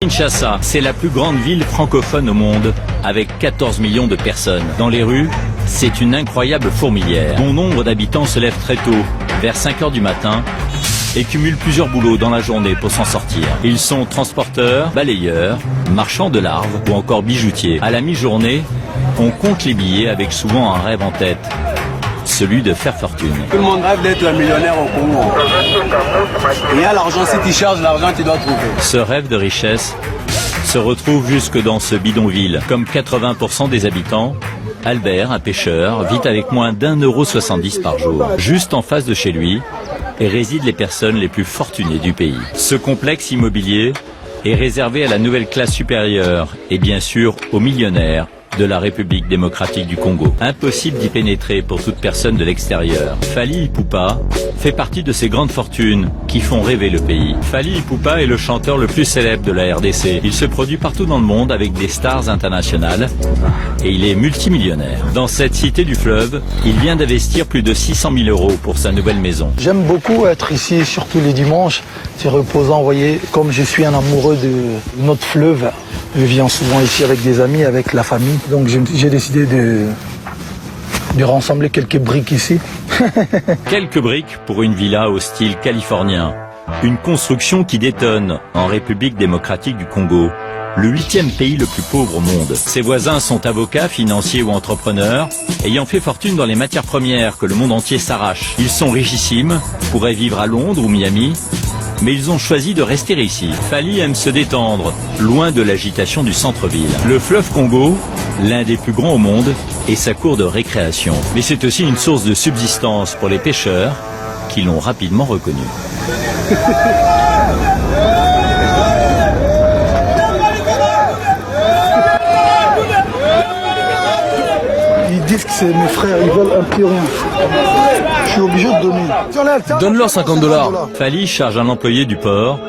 Kinshasa, c'est la plus grande ville francophone au monde, avec 14 millions de personnes. Dans les rues, c'est une incroyable fourmilière. Bon nombre d'habitants se lèvent très tôt, vers 5 heures du matin, et cumulent plusieurs boulots dans la journée pour s'en sortir. Ils sont transporteurs, balayeurs, marchands de larves ou encore bijoutiers. À la mi-journée, on compte les billets avec souvent un rêve en tête, celui de faire fortune. Tout le monde rêve d'être un millionnaire au Congo. Il y a l'argent, si tu cherches l'argent, tu dois trouver. Ce rêve de richesse se retrouve jusque dans ce bidonville. Comme 80% des habitants, Albert, un pêcheur, vit avec moins d'1,70 € par jour. Juste en face de chez lui, et résident les personnes les plus fortunées du pays. Ce complexe immobilier est réservé à la nouvelle classe supérieure et bien sûr aux millionnaires de la République démocratique du Congo. Impossible d'y pénétrer pour toute personne de l'extérieur. Fally Ipupa fait partie de ces grandes fortunes qui font rêver le pays. Fally Ipupa est le chanteur le plus célèbre de la RDC. Il se produit partout dans le monde avec des stars internationales et il est multimillionnaire. Dans cette cité du fleuve, il vient d'investir plus de 600 000 € pour sa nouvelle maison. J'aime beaucoup être ici, surtout les dimanches. C'est reposant, vous voyez, comme je suis un amoureux de notre fleuve, je viens souvent ici avec des amis, avec la famille. Donc j'ai décidé de rassembler quelques briques ici. Quelques briques pour une villa au style californien. Une construction qui détonne en République démocratique du Congo, le 8e pays le plus pauvre au monde. Ses voisins sont avocats, financiers ou entrepreneurs, ayant fait fortune dans les matières premières que le monde entier s'arrache. Ils sont richissimes, pourraient vivre à Londres ou Miami, mais ils ont choisi de rester ici. Fally aime se détendre, loin de l'agitation du centre-ville. Le fleuve Congo, l'un des plus grands au monde, est sa cour de récréation. Mais c'est aussi une source de subsistance pour les pêcheurs, qui l'ont rapidement reconnu. Ils disent que c'est mes frères, ils veulent un petit rien. Je suis obligé de donner. Donne-leur 50 $. Fally charge un employé du port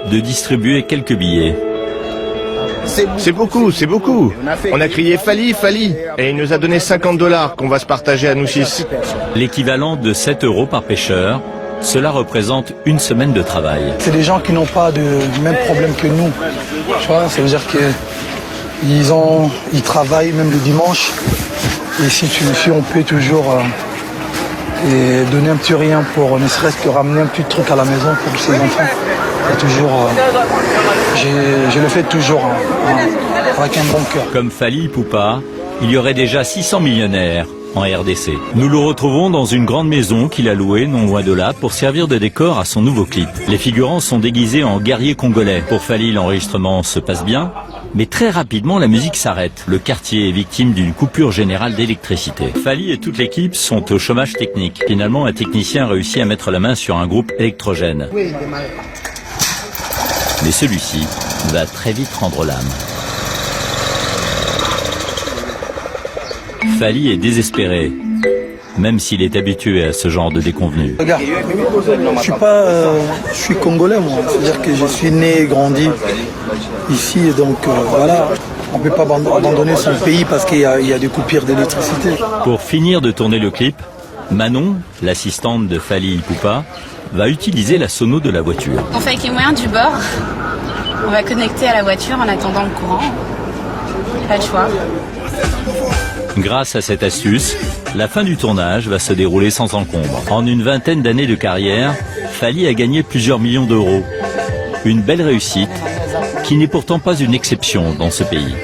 de distribuer quelques billets. C'est beaucoup, c'est beaucoup. On a crié Fally, Fally, et il nous a donné 50 $ qu'on va se partager à nous 6. L'équivalent de 7 € par pêcheur, cela représente une semaine de travail. C'est des gens qui n'ont pas du même problème que nous. Tu vois, ça veut dire qu'ils travaillent même le dimanche. Et si on peut toujours donner un petit rien pour ne serait-ce que ramener un petit truc à la maison pour ses enfants, c'est toujours, je le fais toujours avec un bon cœur. Comme Fally Ipupa, il y aurait déjà 600 millionnaires en RDC. Nous le retrouvons dans une grande maison qu'il a louée non loin de là pour servir de décor à son nouveau clip. Les figurants sont déguisés en guerriers congolais. Pour Fally, l'enregistrement se passe bien, mais très rapidement la musique s'arrête. Le quartier est victime d'une coupure générale d'électricité. Fally et toute l'équipe sont au chômage technique. Finalement, un technicien réussit à mettre la main sur un groupe électrogène. Mais celui-ci va très vite rendre l'âme. Fally est désespéré, même s'il est habitué à ce genre de déconvenus. Regarde, je suis congolais moi, c'est-à-dire que je suis né et grandi ici, et donc voilà, on ne peut pas abandonner son pays parce qu'il y a des coupures d'électricité. Pour finir de tourner le clip, Manon, l'assistante de Fally Ipupa, va utiliser la sono de la voiture. On fait avec les moyens du bord, on va connecter à la voiture en attendant le courant, pas de choix. Grâce à cette astuce, la fin du tournage va se dérouler sans encombre. En une vingtaine d'années de carrière, Fally a gagné plusieurs millions d'euros. Une belle réussite qui n'est pourtant pas une exception dans ce pays.